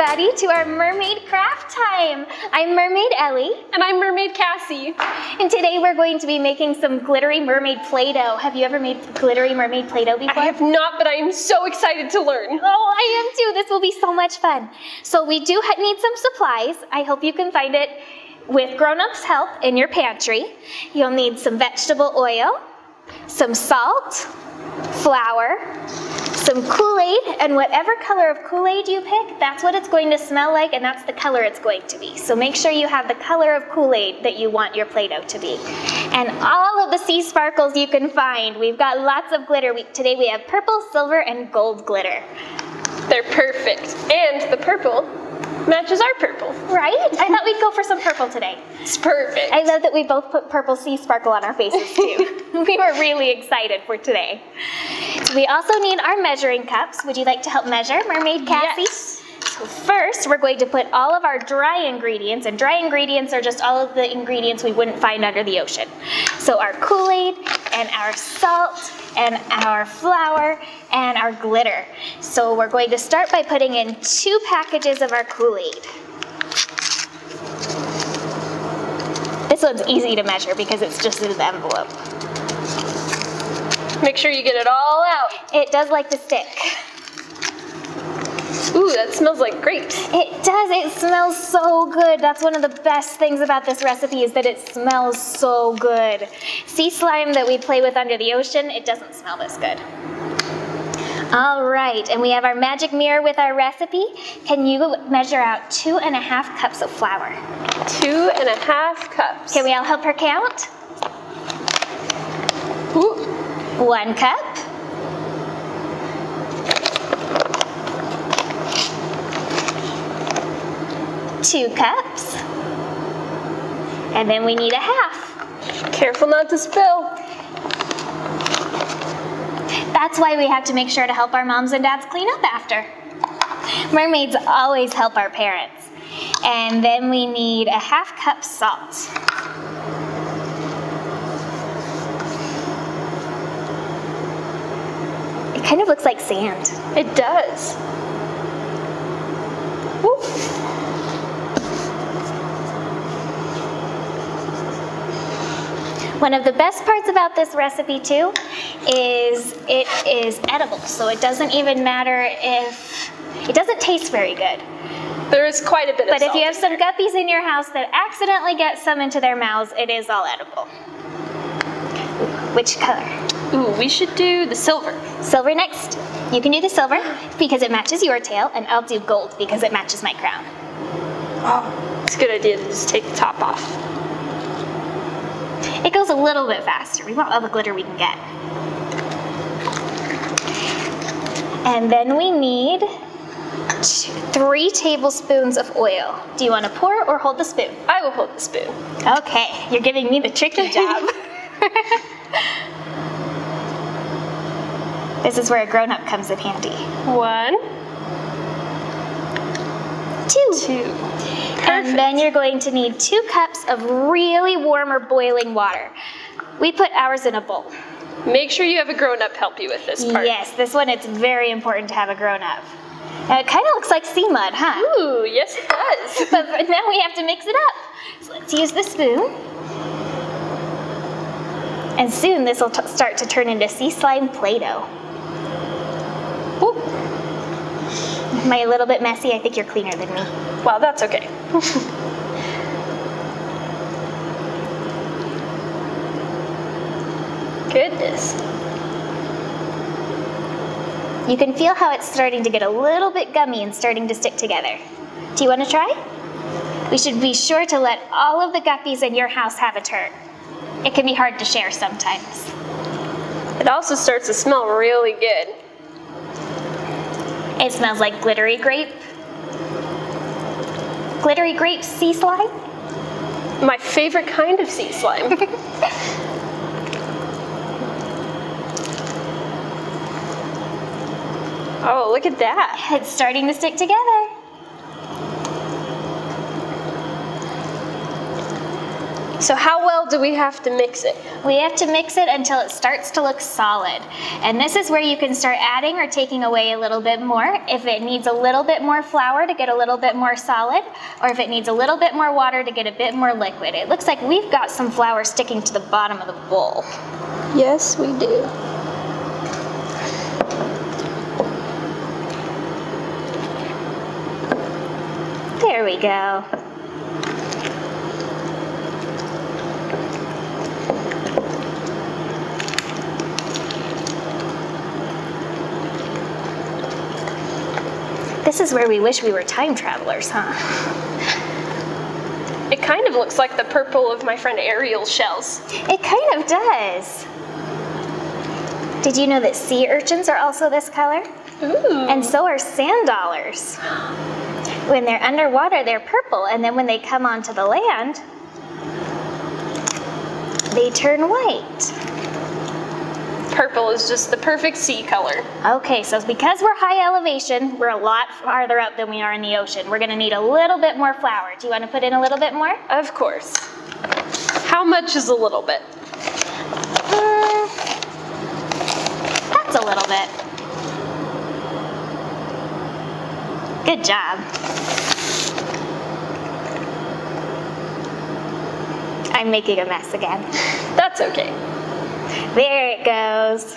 everybody to our mermaid craft time. I'm Mermaid Ellie. And I'm Mermaid Cassie. And today we're going to be making some glittery mermaid Play-Doh. Have you ever made glittery mermaid Play-Doh before? I have not, but I am so excited to learn. Oh, I am too. This will be so much fun. So we do need some supplies. I hope you can find it with grown-ups' help in your pantry. You'll need some vegetable oil, some salt, flour, some Kool-Aid, and whatever color of Kool-Aid you pick, that's what it's going to smell like, and that's the color it's going to be. So make sure you have the color of Kool-Aid that you want your Play-Doh to be. And all of the sea sparkles you can find. We've got lots of glitter. Today we have purple, silver, and gold glitter. They're perfect. And the purple matches our purple. Right? I thought we'd go for some purple today. It's perfect. I love that we both put purple sea sparkle on our faces too. We were really excited for today. So we also need our measuring cups. Would you like to help measure, Mermaid Cassie? Yes. So first, we're going to put all of our dry ingredients, and dry ingredients are just all of the ingredients we wouldn't find under the ocean. So our Kool-Aid, and our salt, and our flour, and our glitter. So we're going to start by putting in 2 packages of our Kool-Aid. This one's easy to measure because it's just in the envelope. Make sure you get it all out. It does like to stick. Ooh, that smells like grapes. It does. It smells so good. That's one of the best things about this recipe is that it smells so good. Sea slime that we play with under the ocean, it doesn't smell this good. All right, and we have our magic mirror with our recipe. Can you measure out 2.5 cups of flour? 2.5 cups. Can we all help her count? Ooh. 1 cup. 2 cups. And then we need 1/2. Careful not to spill. That's why we have to make sure to help our moms and dads clean up after. Mermaids always help our parents. And then we need 1/2 cup salt. It kind of looks like sand. It does. Woo. One of the best parts about this recipe too is it is edible, so it doesn't even matter if, it doesn't taste very good. There is quite a bit of salt. But if you have some guppies in your house that accidentally get some into their mouths, it is all edible. Which color? Ooh, we should do the silver. Silver next. You can do the silver because it matches your tail, and I'll do gold because it matches my crown. Oh, it's a good idea to just take the top off. It goes a little bit faster. We want all the glitter we can get. And then we need 3 tablespoons of oil. Do you want to pour or hold the spoon? I will hold the spoon. Okay, you're giving me the tricky job. This is where a grown-up comes in handy. 1, 2. And then you're going to need 2 cups of really warm or boiling water. We put ours in a bowl. Make sure you have a grown-up help you with this part. Yes, this one it's very important to have a grown-up. It kind of looks like sea mud, huh? Ooh, yes it does. But now we have to mix it up. So let's use the spoon. And soon this will start to turn into sea slime Play-Doh. Am I a little bit messy? I think you're cleaner than me. Well, that's okay. Goodness. You can feel how it's starting to get a little bit gummy and starting to stick together. Do you want to try? We should be sure to let all of the guppies in your house have a turn. It can be hard to share sometimes. It also starts to smell really good. It smells like glittery grape. Glittery grape sea slime? My favorite kind of sea slime. Oh, look at that. It's starting to stick together. So how well do we have to mix it? We have to mix it until it starts to look solid. And this is where you can start adding or taking away a little bit more. If it needs a little bit more flour to get a little bit more solid, or if it needs a little bit more water to get a bit more liquid. It looks like we've got some flour sticking to the bottom of the bowl. Yes, we do. There we go. This is where we wish we were time travelers, huh? It kind of looks like the purple of my friend Ariel's shells. It kind of does. Did you know that sea urchins are also this color? Ooh. And so are sand dollars. When they're underwater, they're purple, and then when they come onto the land, they turn white. Purple is just the perfect sea color. Okay, so because we're high elevation, we're a lot farther up than we are in the ocean. We're gonna need a little bit more flour. Do you wanna put in a little bit more? Of course. How much is a little bit? That's a little bit. Good job. I'm making a mess again. That's okay. There it goes.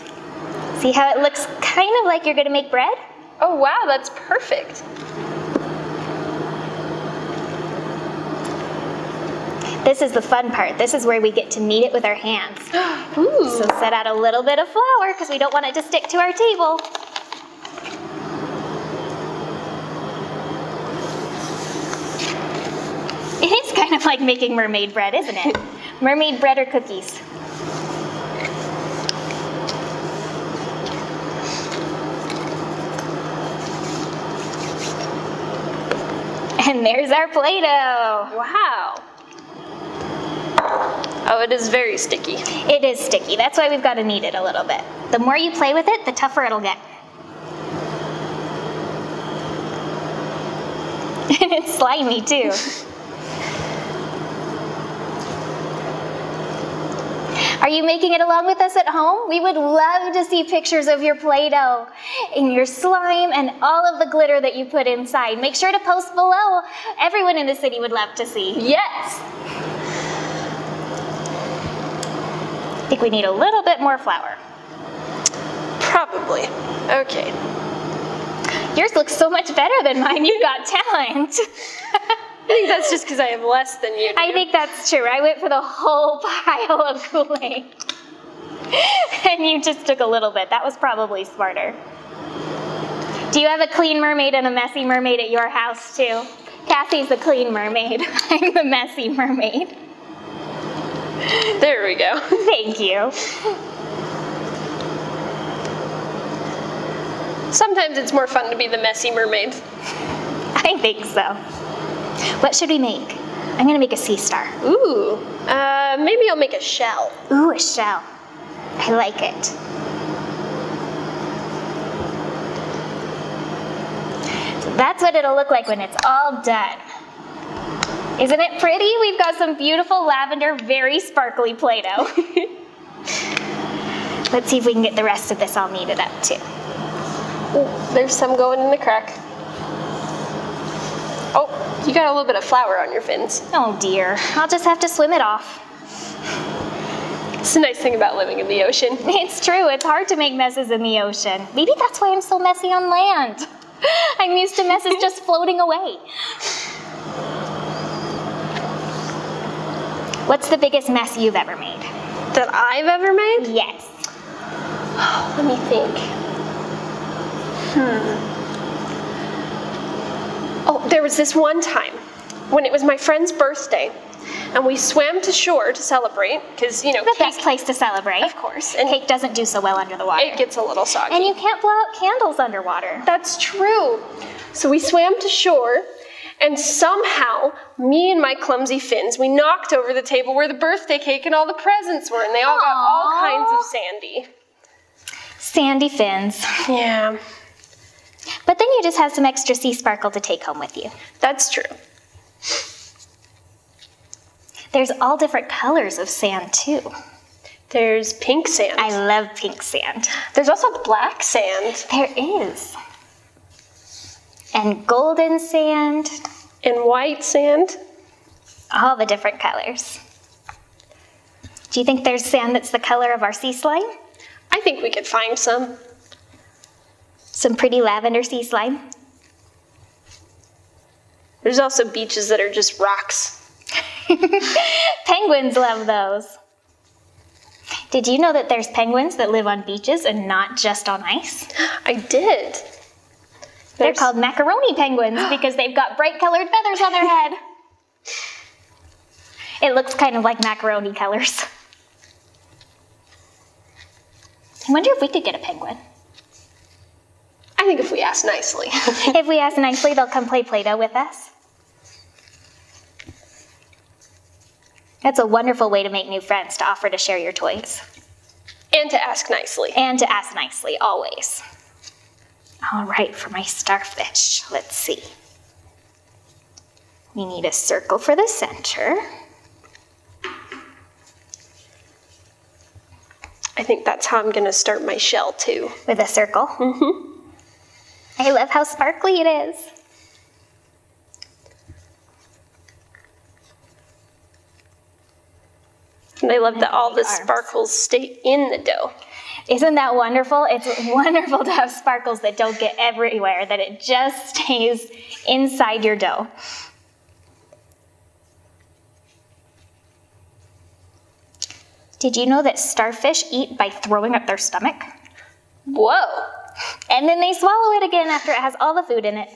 See how it looks kind of like you're gonna make bread? Oh wow, that's perfect. This is the fun part. This is where we get to knead it with our hands. Ooh. So set out a little bit of flour because we don't want it to stick to our table. It is kind of like making mermaid bread, isn't it? Mermaid bread or cookies. And there's our Play-Doh. Wow. Oh, it is very sticky. It is sticky. That's why we've got to knead it a little bit. The more you play with it, the tougher it'll get. And it's slimy too. Are you making it along with us at home? We would love to see pictures of your Play-Doh and your slime and all of the glitter that you put inside. Make sure to post below. Everyone in the city would love to see. Yes. I think we need a little bit more flour. Probably. Okay. Yours looks so much better than mine. You've got talent. I think that's just because I have less than you do. I think that's true. I went for the whole pile of Kool-Aid. And you just took a little bit. That was probably smarter. Do you have a clean mermaid and a messy mermaid at your house too? Cassie's the clean mermaid. I'm the messy mermaid. There we go. Thank you. Sometimes it's more fun to be the messy mermaid. I think so. What should we make? I'm gonna make a sea star. Ooh, maybe I'll make a shell. Ooh, a shell. I like it. So that's what it'll look like when it's all done. Isn't it pretty? We've got some beautiful lavender, very sparkly Play-Doh. Let's see if we can get the rest of this all kneaded up too. Ooh, there's some going in the crack. Oh, you got a little bit of flour on your fins. Oh dear, I'll just have to swim it off. It's a nice thing about living in the ocean. It's true, it's hard to make messes in the ocean. Maybe that's why I'm so messy on land. I'm used to messes just floating away. What's the biggest mess you've ever made? That I've ever made? Yes. Let me think. Oh, there was this one time when it was my friend's birthday, and we swam to shore to celebrate, because, you know, The cake, best place to celebrate. of course, and Cake doesn't do so well under the water. it gets a little soggy. And you can't blow out candles underwater. That's true. So we swam to shore, and somehow, me and my clumsy fins, we knocked over the table where the birthday cake and all the presents were, and they all got all Aww. kinds of sandy. Sandy fins. Yeah, But then you just have some extra sea sparkle to take home with you. that's true. There's all different colors of sand too. There's pink sand. I love pink sand. There's also black sand. There is. And golden sand. And white sand. All the different colors. Do you think there's sand that's the color of our sea slime? I think we could find some. Some pretty lavender sea slime. There's also beaches that are just rocks. Penguins love those. Did you know that there's penguins that live on beaches and not just on ice? I did. They're called macaroni penguins because they've got bright colored feathers on their head. It looks kind of like macaroni colors. I wonder if we could get a penguin. I think if we ask nicely. If we ask nicely, they'll come play Play-Doh with us. That's a wonderful way to make new friends, to offer to share your toys. And to ask nicely. And to ask nicely, always. All right, for my starfish, let's see. We need a circle for the center. I think that's how I'm gonna start my shell too. With a circle? Mm-hmm. I love how sparkly it is. And I love that all the sparkles stay in the dough. Isn't that wonderful? It's wonderful to have sparkles that don't get everywhere, that it just stays inside your dough. Did you know that starfish eat by throwing up their stomach? Whoa! And then they swallow it again after it has all the food in it.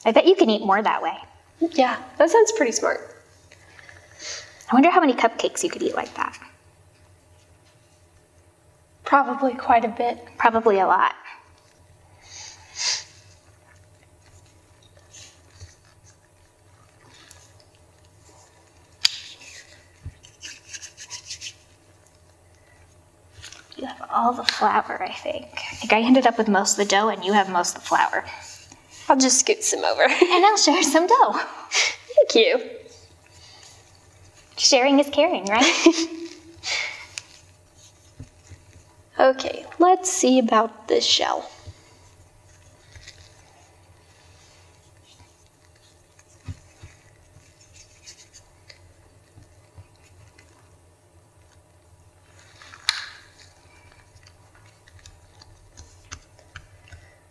I bet you can eat more that way. Yeah, that sounds pretty smart. I wonder how many cupcakes you could eat like that. Probably quite a bit. Probably a lot. You have all the flour, I think. I think I ended up with most of the dough and you have most of the flour. I'll just scoot some over. And I'll share some dough. Thank you. Sharing is caring, right? Okay, let's see about this shell.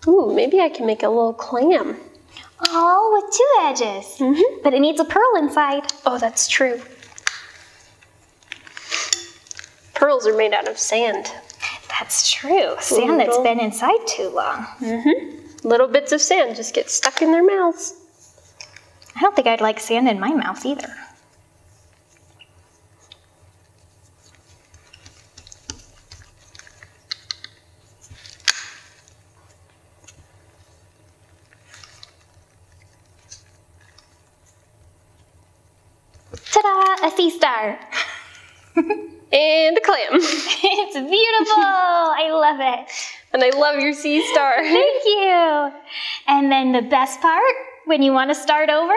Ooh, maybe I can make a little clam. Oh, with two edges. Mm-hmm. But it needs a pearl inside. Oh, that's true. Pearls are made out of sand. That's true. Sand that's been inside too long. Mm-hmm. Little bits of sand just get stuck in their mouths. I don't think I'd like sand in my mouth either. Ta-da! A sea star. And a clam. It's beautiful. I love it. And I love your sea star. Thank you. And then the best part, when you want to start over,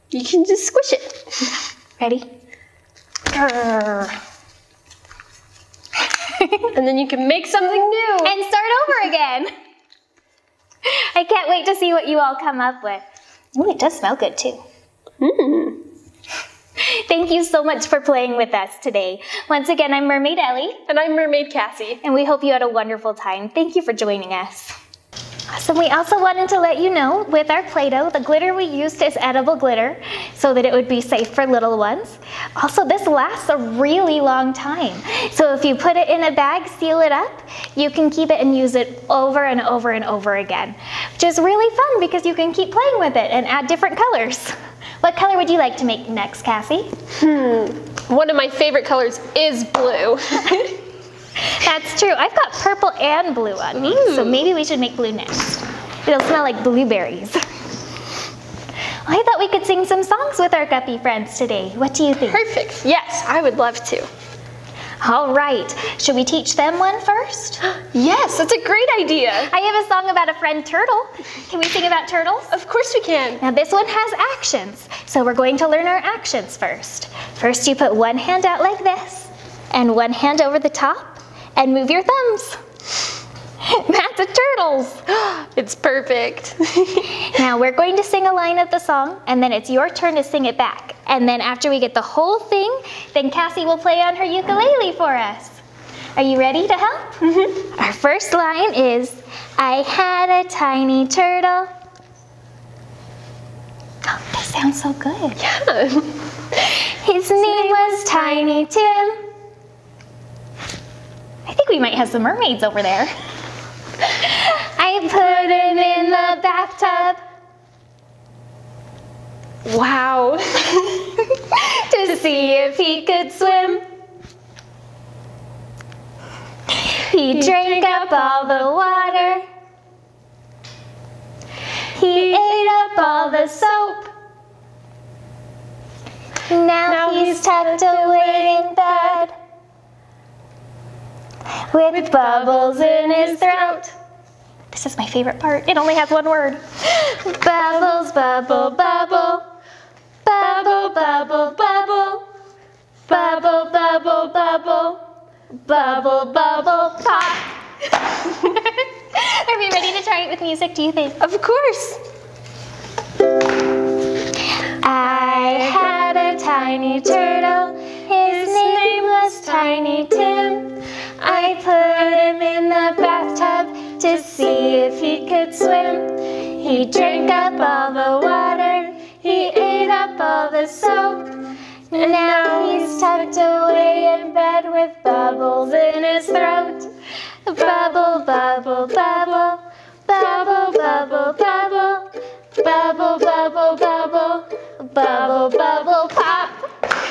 you can just squish it. Ready? And then you can make something new. And start over again. I can't wait to see what you all come up with. Ooh, it does smell good too. Mm. Thank you so much for playing with us today. Once again, I'm Mermaid Ellie. And I'm Mermaid Cassie. And we hope you had a wonderful time. Thank you for joining us. So we also wanted to let you know, with our Play-Doh, the glitter we used is edible glitter so that it would be safe for little ones. Also, this lasts a really long time. So if you put it in a bag, seal it up, you can keep it and use it over and over and over again, which is really fun because you can keep playing with it and add different colors. What color would you like to make next, Cassie? One of my favorite colors is blue. That's true. I've got purple and blue on me, so maybe we should make blue next. It'll smell like blueberries. I thought we could sing some songs with our guppy friends today. What do you think? Perfect. Yes, I would love to. All right, should we teach them one first? Yes, that's a great idea. I have a song about a friend turtle. Can we sing about turtles? Of course we can. Now this one has actions, so we're going to learn our actions first. First you put one hand out like this, and one hand over the top, and move your thumbs. That's a turtles. It's perfect. Now we're going to sing a line of the song, and then it's your turn to sing it back. And then after we get the whole thing, then Cassie will play on her ukulele for us. Are you ready to help? Mm-hmm. Our first line is, I had a tiny turtle. Oh, that sounds so good. Yeah. His name was Tiny Tim. I think we might have some mermaids over there. I put him in the bathtub. Wow. To see if he could swim. He drank up all the water. He ate up all the soap. Now he's tucked away in bed with bubbles in his throat. This is my favorite part. It only has one word. Bubbles, bubble, bubble. Bubble, bubble, bubble. Bubble, bubble, bubble. Bubble, bubble, pop. Are we ready to try it with music, do you think? Of course. I had a tiny turtle. His name was Tiny Tim. I put him in the bathtub to see if he could swim. He drank up all the water. He ate up all the soap. Now he's tucked away in bed with bubbles in his throat. Bubble, bubble, bubble. Bubble, bubble, bubble. Bubble, bubble, bubble. Bubble, bubble, pop.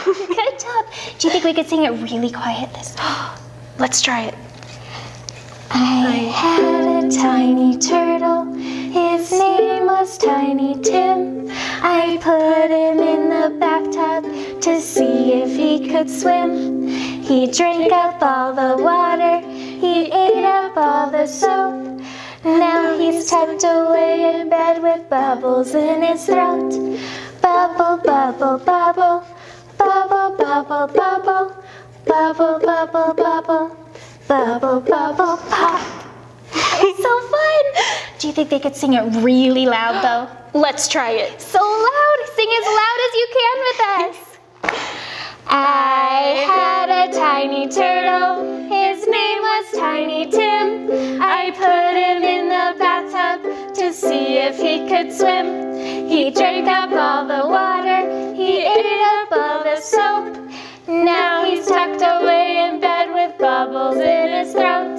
Good job. Do you think we could sing it really quiet this time? Let's try it. I had a tiny turtle. His name was Tiny Tim. I put him in the bathtub to see if he could swim. He drank up all the water. He ate up all the soap. Now he's tucked away in bed with bubbles in his throat. Bubble, bubble, bubble. Bubble, bubble, bubble. Bubble, bubble, bubble. Bubble, bubble, pop. It's so fun. Do you think they could sing it really loud though? Let's try it. So loud. Sing as loud as you can with us. I had a tiny turtle. His name was Tiny Tim. I put him in the bathtub to see if he could swim. He drank up all the water. He ate up all the soap. Now he's tucked away in bed with bubbles in his throat.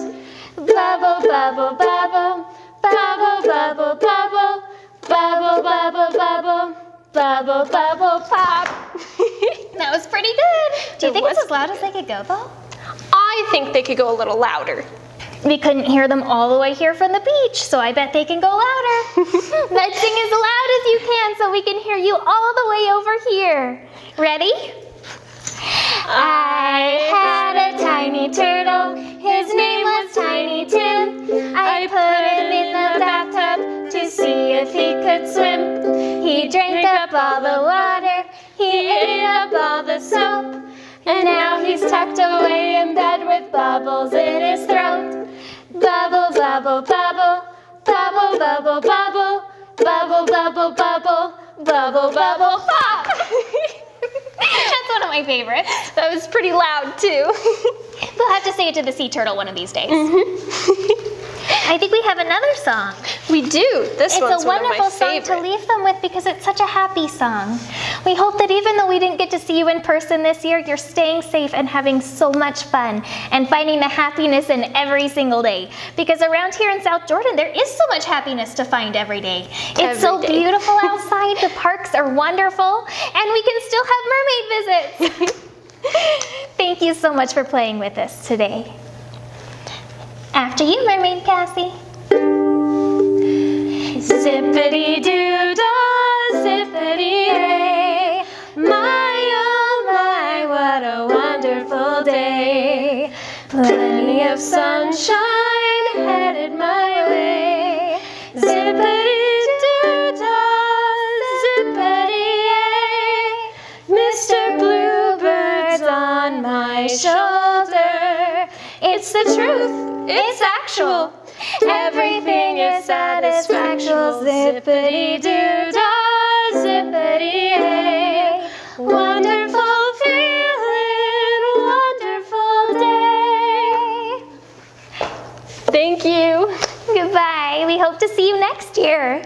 Bubble, bubble, bubble. Bubble, bubble, bubble. Bubble, bubble, bubble. Bubble, bubble, pop. That was pretty good. Do you think it's as loud as they could go, though? I think they could go a little louder. We couldn't hear them all the way here from the beach, so I bet they can go louder. Let's sing as loud as you can so we can hear you all the way over here. Ready? I had a tiny turtle. His name was Tiny Tim. I put him in the bathtub to see if he could swim. He drank up all the water. He ate up all the soap. And now he's tucked away in bed with bubbles in his throat. Bubble, bubble, bubble. Bubble, bubble, bubble. Bubble, bubble, bubble. Bubble, bubble, pop. That's one of my favorites. That was pretty loud too. We'll have to say it to the sea turtle one of these days. Mm-hmm. I think we have another song. We do. This one's one of my It's a wonderful song to leave them with because it's such a happy song. We hope that even though we didn't get to see you in person this year, you're staying safe and having so much fun and finding the happiness in every single day. Because around here in South Jordan, there is so much happiness to find every day. It's so beautiful outside. The parks are wonderful, and we can still have mermaid visits. Thank you so much for playing with us today. After you, Mermaid Cassie. Zippity-doo-dah, zippity-yay. My, oh my, what a wonderful day. Plenty of sunshine headed my way. Zippity-doo-dah, zippity-yay. Mr. Bluebird's on my shoulder. It's the truth, it's actual. Everything is satisfactual. Zippity-doo-dah, zippity-yay. Wonderful feeling, wonderful day. Thank you. Goodbye. We hope to see you next year.